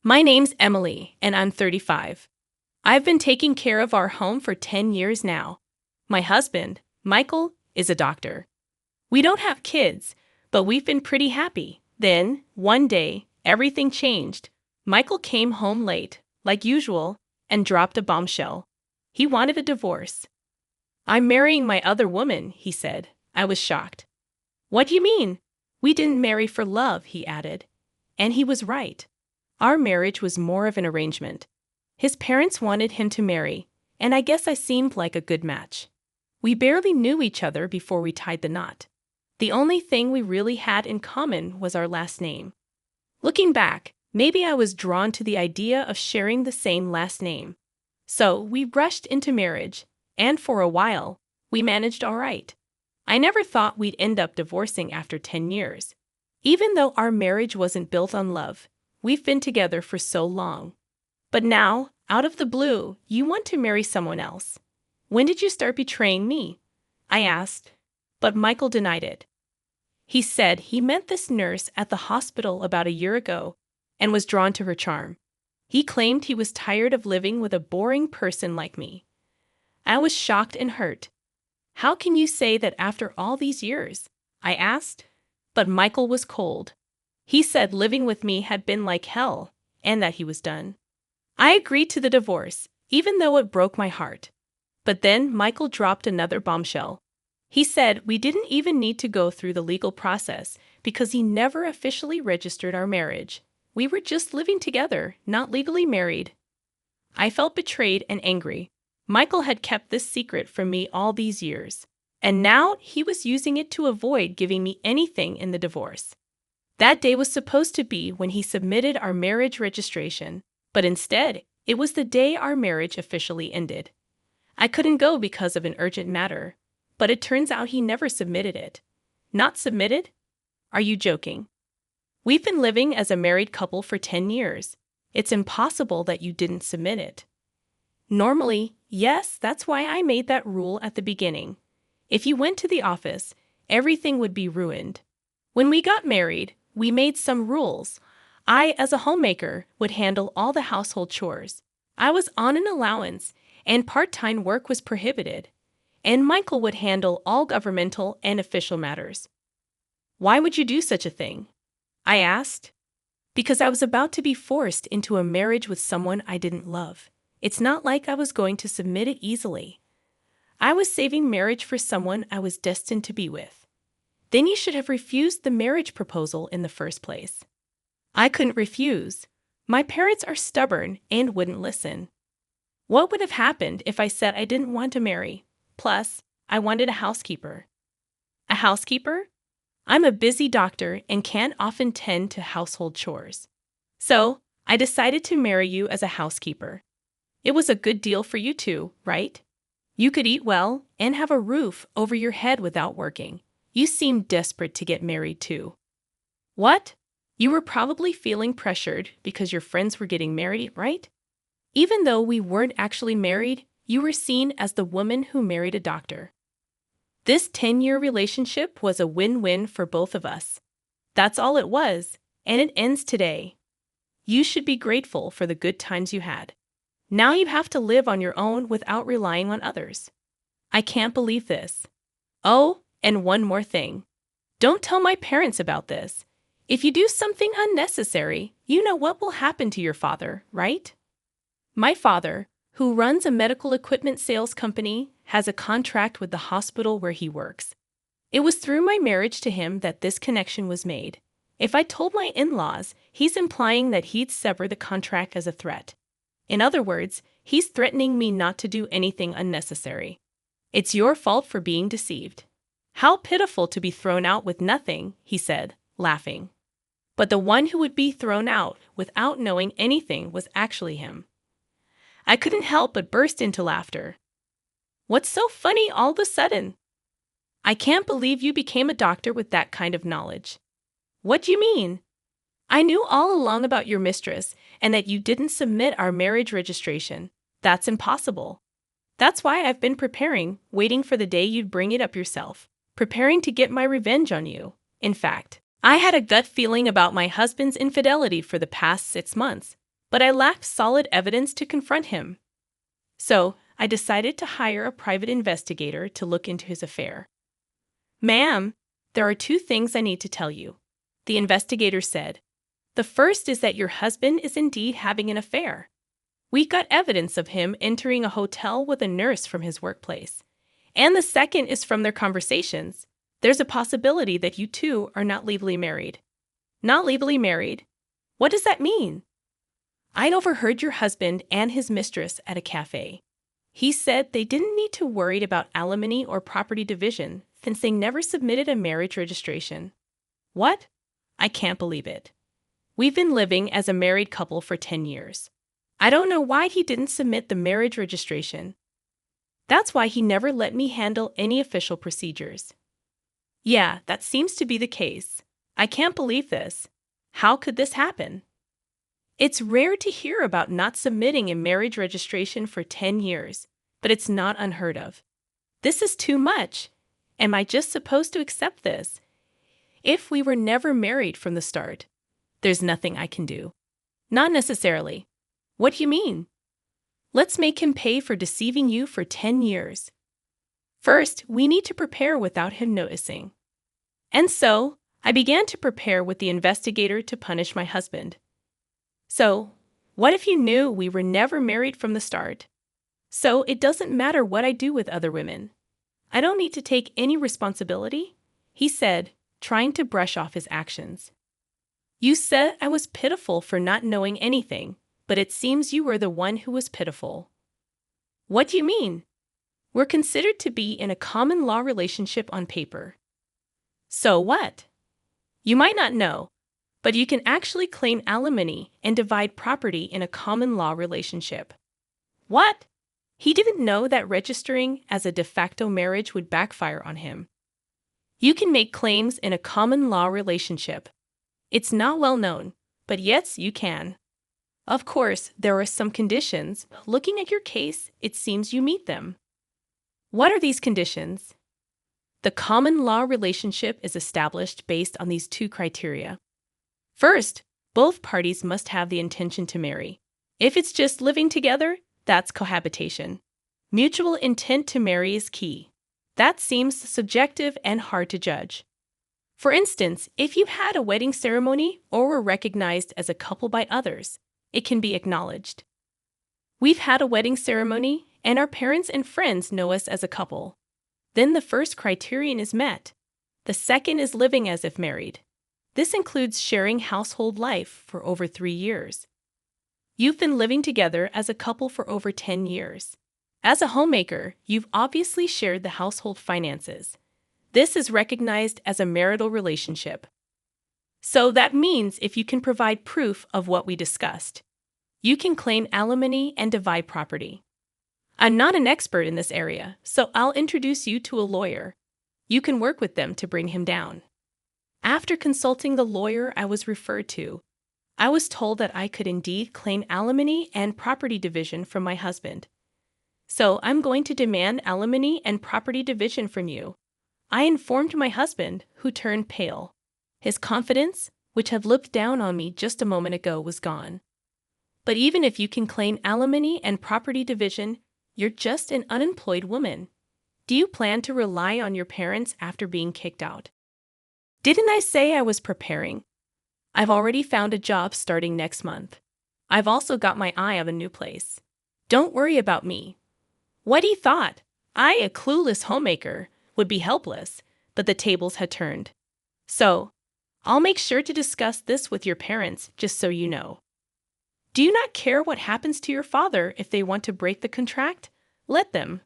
My name's Emily, and I'm 35. I've been taking care of our home for 10 years now. My husband, Michael, is a doctor. We don't have kids, but we've been pretty happy. Then, one day, everything changed. Michael came home late, like usual, and dropped a bombshell. He wanted a divorce. "I'm marrying my other woman," he said. I was shocked. "What do you mean?" "We didn't marry for love," he added. And he was right. Our marriage was more of an arrangement. His parents wanted him to marry, and I guess I seemed like a good match. We barely knew each other before we tied the knot. The only thing we really had in common was our last name. Looking back, maybe I was drawn to the idea of sharing the same last name. So we rushed into marriage, and for a while, we managed all right. I never thought we'd end up divorcing after 10 years. Even though our marriage wasn't built on love, we've been together for so long. But now, out of the blue, you want to marry someone else. When did you start betraying me?" I asked, but Michael denied it. He said he met this nurse at the hospital about a year ago and was drawn to her charm. He claimed he was tired of living with a boring person like me. I was shocked and hurt. "How can you say that after all these years?" I asked. But Michael was cold. He said living with me had been like hell and that he was done. I agreed to the divorce, even though it broke my heart. But then Michael dropped another bombshell. He said we didn't even need to go through the legal process because he never officially registered our marriage. We were just living together, not legally married. I felt betrayed and angry. Michael had kept this secret from me all these years, and now he was using it to avoid giving me anything in the divorce. That day was supposed to be when he submitted our marriage registration, but instead, it was the day our marriage officially ended. I couldn't go because of an urgent matter, but it turns out he never submitted it. Not submitted? Are you joking? We've been living as a married couple for 10 years. It's impossible that you didn't submit it. Normally, yes, that's why I made that rule at the beginning. If you went to the office, everything would be ruined. When we got married, we made some rules. I, as a homemaker, would handle all the household chores. I was on an allowance, and part-time work was prohibited. And Michael would handle all governmental and official matters. "Why would you do such a thing?" I asked. "Because I was about to be forced into a marriage with someone I didn't love. It's not like I was going to submit it easily. I was saving marriage for someone I was destined to be with. Then you should have refused the marriage proposal in the first place." I couldn't refuse. My parents are stubborn and wouldn't listen. What would have happened if I said I didn't want to marry? Plus, I wanted a housekeeper. A housekeeper? I'm a busy doctor and can't often tend to household chores. So, I decided to marry you as a housekeeper. It was a good deal for you too, right? You could eat well and have a roof over your head without working. You seemed desperate to get married too. What? You were probably feeling pressured because your friends were getting married, right? Even though we weren't actually married, you were seen as the woman who married a doctor. This 10-year relationship was a win-win for both of us. That's all it was, and it ends today. You should be grateful for the good times you had. Now you have to live on your own without relying on others. I can't believe this. Oh, and one more thing. Don't tell my parents about this. If you do something unnecessary, you know what will happen to your father, right? My father, who runs a medical equipment sales company, has a contract with the hospital where he works. It was through my marriage to him that this connection was made. If I told my in-laws, he's implying that he'd sever the contract as a threat. In other words, he's threatening me not to do anything unnecessary. It's your fault for being deceived. How pitiful to be thrown out with nothing, he said, laughing. But the one who would be thrown out without knowing anything was actually him. I couldn't help but burst into laughter. What's so funny all of a sudden? I can't believe you became a doctor with that kind of knowledge. What do you mean? I knew all along about your mistress and that you didn't submit our marriage registration. That's impossible. That's why I've been preparing, waiting for the day you'd bring it up yourself, preparing to get my revenge on you. In fact, I had a gut feeling about my husband's infidelity for the past 6 months. but I lacked solid evidence to confront him. So, I decided to hire a private investigator to look into his affair. "Ma'am, there are 2 things I need to tell you," the investigator said. "The first is that your husband is indeed having an affair. We got evidence of him entering a hotel with a nurse from his workplace. And the second is from their conversations. There's a possibility that you two are not legally married." "Not legally married? What does that mean?" "I'd overheard your husband and his mistress at a cafe. He said they didn't need to worry about alimony or property division since they never submitted a marriage registration." "What? I can't believe it. We've been living as a married couple for 10 years. I don't know why he didn't submit the marriage registration. That's why he never let me handle any official procedures." "Yeah, that seems to be the case. I can't believe this. How could this happen?" "It's rare to hear about not submitting a marriage registration for 10 years, but it's not unheard of. This is too much. Am I just supposed to accept this? If we were never married from the start, there's nothing I can do." "Not necessarily." "What do you mean?" "Let's make him pay for deceiving you for 10 years. First, we need to prepare without him noticing." And so, I began to prepare with the investigator to punish my husband. "So, what if you knew we were never married from the start? So, it doesn't matter what I do with other women. I don't need to take any responsibility?" he said, trying to brush off his actions. "You said I was pitiful for not knowing anything, but it seems you were the one who was pitiful." "What do you mean?" "We're considered to be in a common law relationship on paper." "So what?" "You might not know, but you can actually claim alimony and divide property in a common law relationship." "What?" He didn't know that registering as a de facto marriage would backfire on him. You can make claims in a common law relationship. It's not well known, but yes, you can. Of course, there are some conditions. Looking at your case, it seems you meet them. What are these conditions? The common law relationship is established based on these 2 criteria. First, both parties must have the intention to marry. If it's just living together, that's cohabitation. Mutual intent to marry is key. That seems subjective and hard to judge. For instance, if you had a wedding ceremony or were recognized as a couple by others, it can be acknowledged. We've had a wedding ceremony, and our parents and friends know us as a couple. Then the first criterion is met. The second is living as if married. This includes sharing household life for over 3 years. You've been living together as a couple for over 10 years. As a homemaker, you've obviously shared the household finances. This is recognized as a marital relationship. So that means if you can provide proof of what we discussed, you can claim alimony and divide property. I'm not an expert in this area, so I'll introduce you to a lawyer. You can work with them to bring him down. After consulting the lawyer I was referred to, I was told that I could indeed claim alimony and property division from my husband. So I'm going to demand alimony and property division from you. I informed my husband, who turned pale. His confidence, which had looked down on me just a moment ago, was gone. But even if you can claim alimony and property division, you're just an unemployed woman. Do you plan to rely on your parents after being kicked out? Didn't I say I was preparing? I've already found a job starting next month. I've also got my eye on a new place. Don't worry about me. What he thought, I, a clueless homemaker, would be helpless, but the tables had turned. So, I'll make sure to discuss this with your parents, just so you know. Do you not care what happens to your father if they want to break the contract? Let them.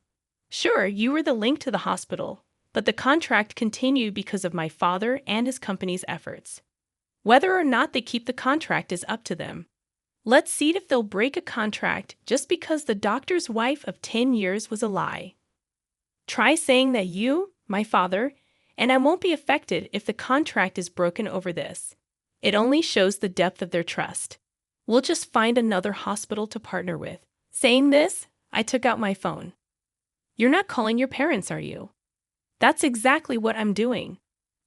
Sure, you were the link to the hospital, but the contract continued because of my father and his company's efforts. Whether or not they keep the contract is up to them. Let's see if they'll break a contract just because the doctor's wife of 10 years was a lie. Try saying that you, my father, and I won't be affected if the contract is broken over this. It only shows the depth of their trust. We'll just find another hospital to partner with. Saying this, I took out my phone. You're not calling your parents, are you? That's exactly what I'm doing.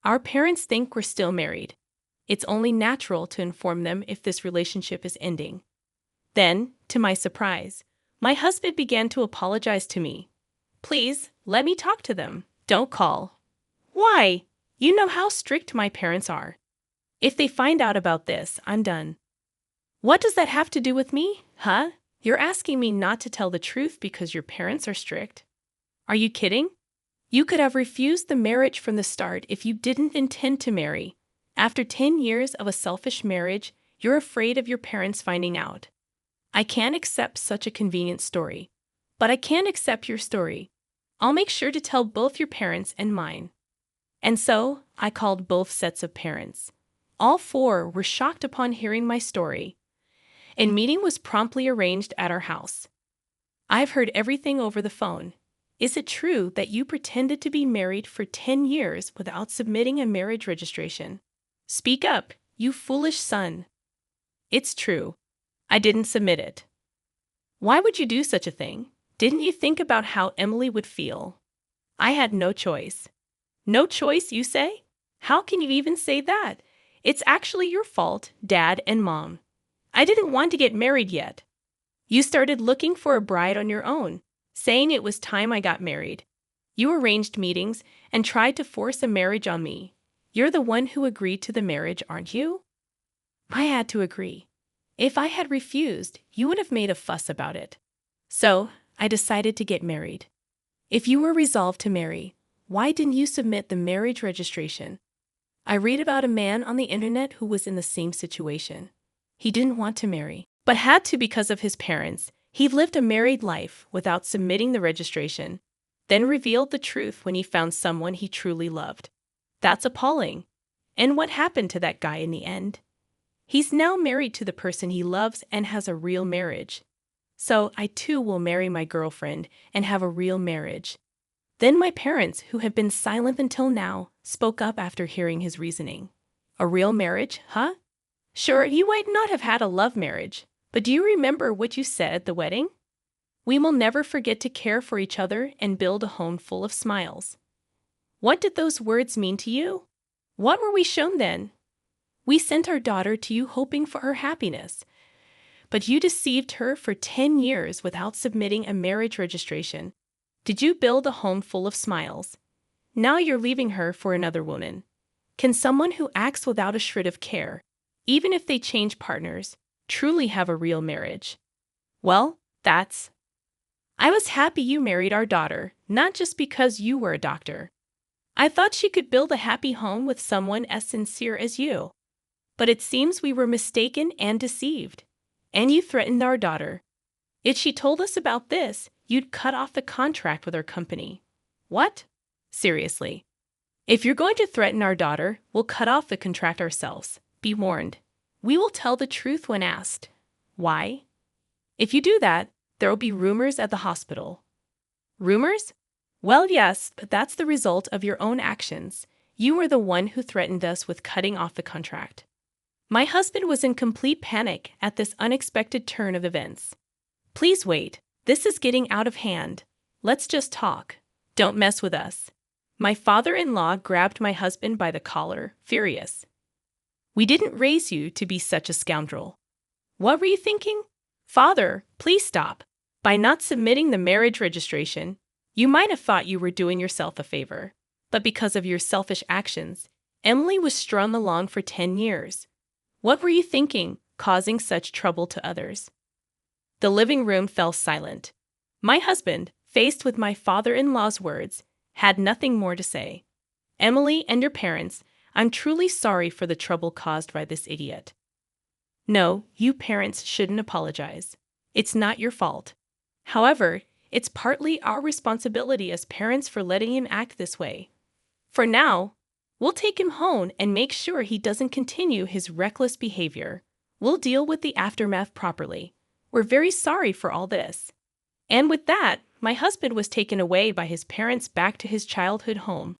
Our parents think we're still married. It's only natural to inform them if this relationship is ending. Then, to my surprise, my husband began to apologize to me. Please, let me talk to them. Don't call. Why? You know how strict my parents are. If they find out about this, I'm done. What does that have to do with me, huh? You're asking me not to tell the truth because your parents are strict? Are you kidding? You could have refused the marriage from the start if you didn't intend to marry. After 10 years of a selfish marriage, you're afraid of your parents finding out. I can't accept such a convenient story. But I can accept your story. I'll make sure to tell both your parents and mine. And so, I called both sets of parents. All four were shocked upon hearing my story. A meeting was promptly arranged at our house. I've heard everything over the phone. Is it true that you pretended to be married for 10 years without submitting a marriage registration? Speak up, you foolish son. It's true. I didn't submit it. Why would you do such a thing? Didn't you think about how Emily would feel? I had no choice. No choice, you say? How can you even say that? It's actually your fault, Dad and Mom. I didn't want to get married yet. You started looking for a bride on your own, saying it was time I got married. You arranged meetings and tried to force a marriage on me. You're the one who agreed to the marriage, aren't you? I had to agree. If I had refused, you would have made a fuss about it. So, I decided to get married. If you were resolved to marry, why didn't you submit the marriage registration? I read about a man on the internet who was in the same situation. He didn't want to marry, but had to because of his parents. He lived a married life without submitting the registration, then revealed the truth when he found someone he truly loved. That's appalling. And what happened to that guy in the end? He's now married to the person he loves and has a real marriage. So I too will marry my girlfriend and have a real marriage. Then my parents, who had been silent until now, spoke up after hearing his reasoning. A real marriage, huh? Sure, you might not have had a love marriage, but do you remember what you said at the wedding? We will never forget to care for each other and build a home full of smiles. What did those words mean to you? What were we shown then? We sent our daughter to you hoping for her happiness. But you deceived her for 10 years without submitting a marriage registration. Did you build a home full of smiles? Now you're leaving her for another woman. Can someone who acts without a shred of care, even if they change partners, truly have a real marriage? Well, I was happy you married our daughter, not just because you were a doctor. I thought she could build a happy home with someone as sincere as you. But it seems we were mistaken and deceived. And you threatened our daughter. If she told us about this, you'd cut off the contract with our company. What? Seriously. If you're going to threaten our daughter, we'll cut off the contract ourselves. Be warned. We will tell the truth when asked. Why? If you do that, there will be rumors at the hospital. Rumors? Well, yes, but that's the result of your own actions. You were the one who threatened us with cutting off the contract. My husband was in complete panic at this unexpected turn of events. Please wait. This is getting out of hand. Let's just talk. Don't mess with us. My father-in-law grabbed my husband by the collar, furious. We didn't raise you to be such a scoundrel. What were you thinking? Father, please stop. By not submitting the marriage registration, you might have thought you were doing yourself a favor. But because of your selfish actions, Emily was strung along for 10 years. What were you thinking, causing such trouble to others? The living room fell silent. My husband, faced with my father-in-law's words, had nothing more to say. Emily and your parents, I'm truly sorry for the trouble caused by this idiot. No, you parents shouldn't apologize. It's not your fault. However, it's partly our responsibility as parents for letting him act this way. For now, we'll take him home and make sure he doesn't continue his reckless behavior. We'll deal with the aftermath properly. We're very sorry for all this. And with that, my husband was taken away by his parents back to his childhood home.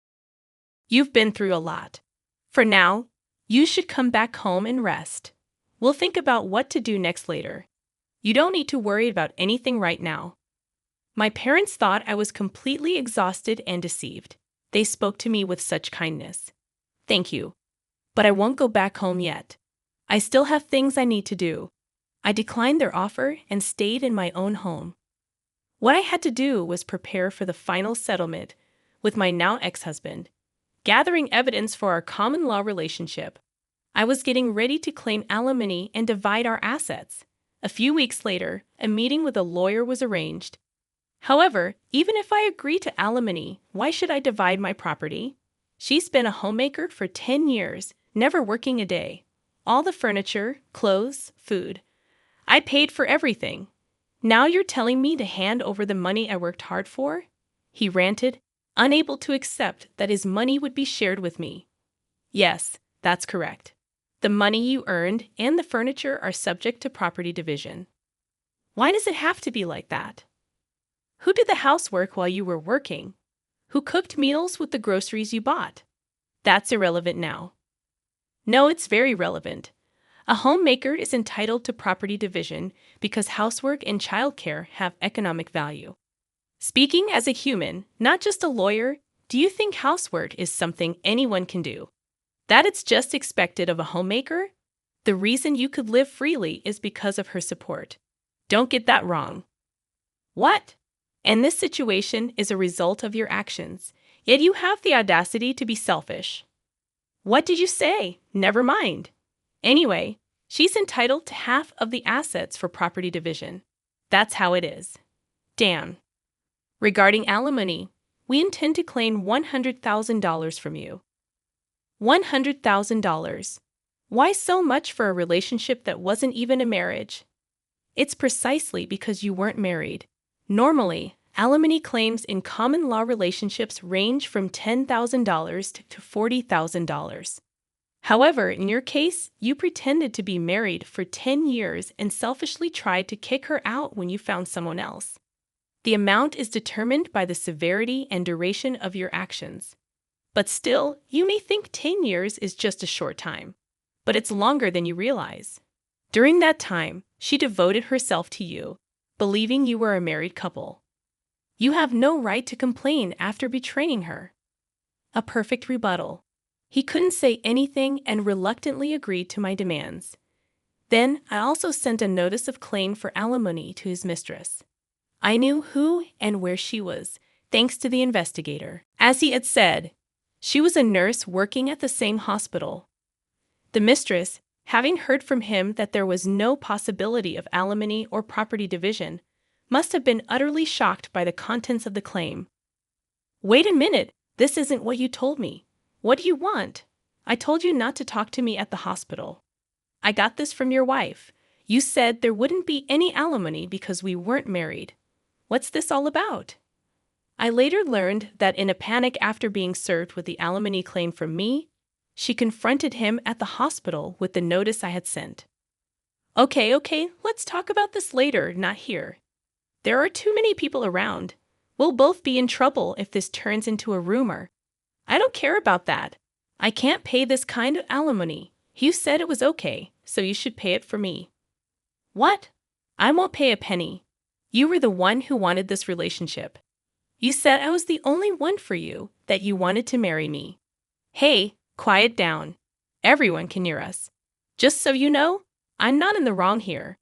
You've been through a lot. For now, you should come back home and rest. We'll think about what to do next later. You don't need to worry about anything right now. My parents thought I was completely exhausted and deceived. They spoke to me with such kindness. Thank you. But I won't go back home yet. I still have things I need to do. I declined their offer and stayed in my own home. What I had to do was prepare for the final settlement with my now ex-husband, gathering evidence for our common law relationship. I was getting ready to claim alimony and divide our assets. A few weeks later, a meeting with a lawyer was arranged. However, even if I agree to alimony, why should I divide my property? She's been a homemaker for 10 years, never working a day. All the furniture, clothes, food. I paid for everything. Now you're telling me to hand over the money I worked hard for? He ranted, unable to accept that his money would be shared with me. Yes, that's correct. The money you earned and the furniture are subject to property division. Why does it have to be like that? Who did the housework while you were working? Who cooked meals with the groceries you bought? That's irrelevant now. No, it's very relevant. A homemaker is entitled to property division because housework and childcare have economic value. Speaking as a human, not just a lawyer, do you think housework is something anyone can do? That it's just expected of a homemaker? The reason you could live freely is because of her support. Don't get that wrong. What? And this situation is a result of your actions, yet you have the audacity to be selfish. What did you say? Never mind. Anyway, she's entitled to half of the assets for property division. That's how it is. Dan. Regarding alimony, we intend to claim $100,000 from you. $100,000. Why so much for a relationship that wasn't even a marriage? It's precisely because you weren't married. Normally, alimony claims in common law relationships range from $10,000 to $40,000. However, in your case, you pretended to be married for 10 years and selfishly tried to kick her out when you found someone else. The amount is determined by the severity and duration of your actions. But still, you may think 10 years is just a short time, but it's longer than you realize. During that time, she devoted herself to you, believing you were a married couple. You have no right to complain after betraying her. A perfect rebuttal. He couldn't say anything and reluctantly agreed to my demands. Then I also sent a notice of claim for alimony to his mistress. I knew who and where she was, thanks to the investigator. As he had said, she was a nurse working at the same hospital. The mistress, having heard from him that there was no possibility of alimony or property division, must have been utterly shocked by the contents of the claim. Wait a minute, this isn't what you told me. What do you want? I told you not to talk to me at the hospital. I got this from your wife. You said there wouldn't be any alimony because we weren't married. What's this all about? I later learned that in a panic after being served with the alimony claim from me, she confronted him at the hospital with the notice I had sent. Okay, let's talk about this later, not here. There are too many people around. We'll both be in trouble if this turns into a rumor. I don't care about that. I can't pay this kind of alimony. You said it was okay, so you should pay it for me. What? I won't pay a penny. You were the one who wanted this relationship. You said I was the only one for you, that you wanted to marry me. Hey, quiet down. Everyone can hear us. Just so you know, I'm not in the wrong here.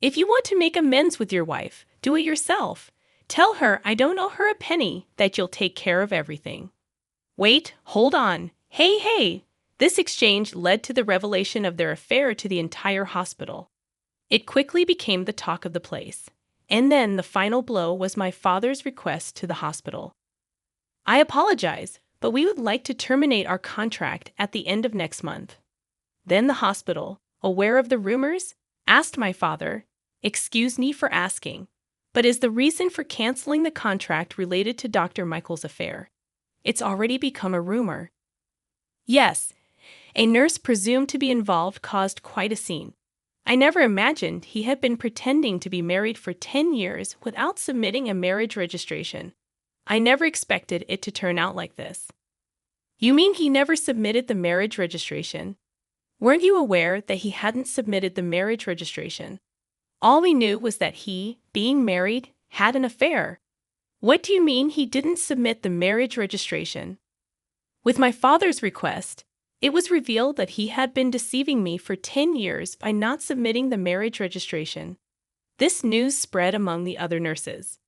If you want to make amends with your wife, do it yourself. Tell her I don't owe her a penny, that you'll take care of everything. Wait, hold on. Hey. This exchange led to the revelation of their affair to the entire hospital. It quickly became the talk of the place. And then the final blow was my father's request to the hospital. I apologize, but we would like to terminate our contract at the end of next month. Then the hospital, aware of the rumors, asked my father, "Excuse me for asking, but is the reason for canceling the contract related to Dr. Michael's affair? It's already become a rumor." Yes, a nurse presumed to be involved caused quite a scene. I never imagined he had been pretending to be married for 10 years without submitting a marriage registration. I never expected it to turn out like this. You mean he never submitted the marriage registration? Weren't you aware that he hadn't submitted the marriage registration? All we knew was that he, being married, had an affair. What do you mean he didn't submit the marriage registration? With my father's request, It was revealed that he had been deceiving me for 10 years by not submitting the marriage registration. This news spread among the other nurses.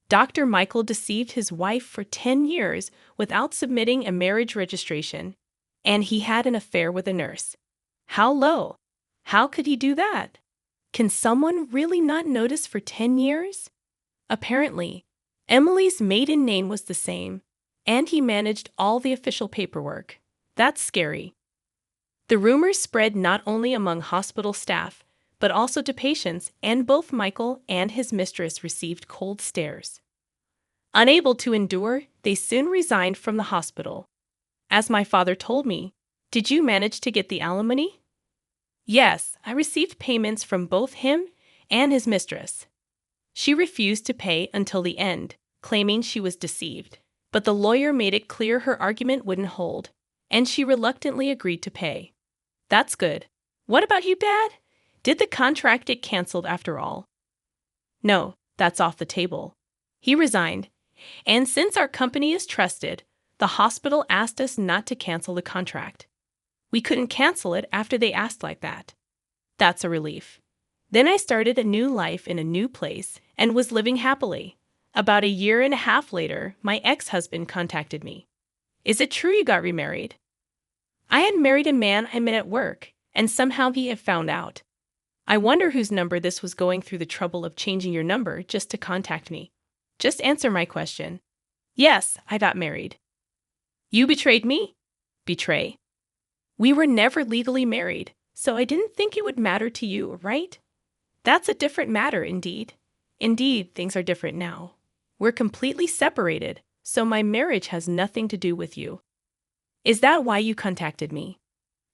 Dr. Michael deceived his wife for 10 years without submitting a marriage registration, and he had an affair with a nurse. How low? How could he do that? Can someone really not notice for 10 years? Apparently, Emily's maiden name was the same, and he managed all the official paperwork. That's scary. The rumors spread not only among hospital staff, but also to patients, and both Michael and his mistress received cold stares. Unable to endure, they soon resigned from the hospital. As my father told me, "Did you manage to get the alimony?" "Yes, I received payments from both him and his mistress." She refused to pay until the end, claiming she was deceived. But the lawyer made it clear her argument wouldn't hold, and she reluctantly agreed to pay. That's good. What about you, Dad? Did the contract get canceled after all? No, that's off the table. He resigned, and since our company is trusted, the hospital asked us not to cancel the contract. We couldn't cancel it after they asked like that. That's a relief. Then I started a new life in a new place and was living happily. About a year and a half later, my ex-husband contacted me. "Is it true you got remarried?" I had married a man I met at work, and somehow he had found out. I wonder whose number this was, going through the trouble of changing your number just to contact me. Just answer my question. Yes, I got married. You betrayed me? Betray? We were never legally married, so I didn't think it would matter to you, right? That's a different matter, indeed. Indeed, things are different now. We're completely separated, so my marriage has nothing to do with you. Is that why you contacted me?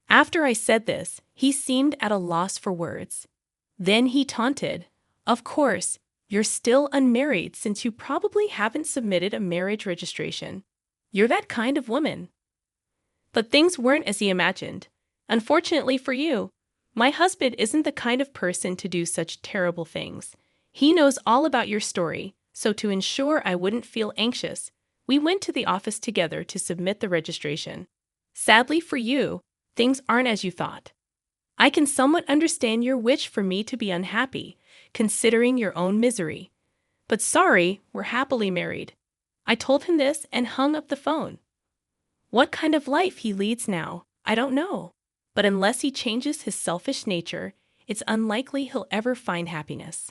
After I said this, he seemed at a loss for words. Then he taunted, "Of course, you're still unmarried since you probably haven't submitted a marriage registration. You're that kind of woman." But things weren't as he imagined. Unfortunately for you, my husband isn't the kind of person to do such terrible things. He knows all about your story, so to ensure I wouldn't feel anxious, we went to the office together to submit the registration. Sadly for you, things aren't as you thought. I can somewhat understand your wish for me to be unhappy, considering your own misery. But sorry, we're happily married. I told him this and hung up the phone. What kind of life he leads now, I don't know. But unless he changes his selfish nature, it's unlikely he'll ever find happiness.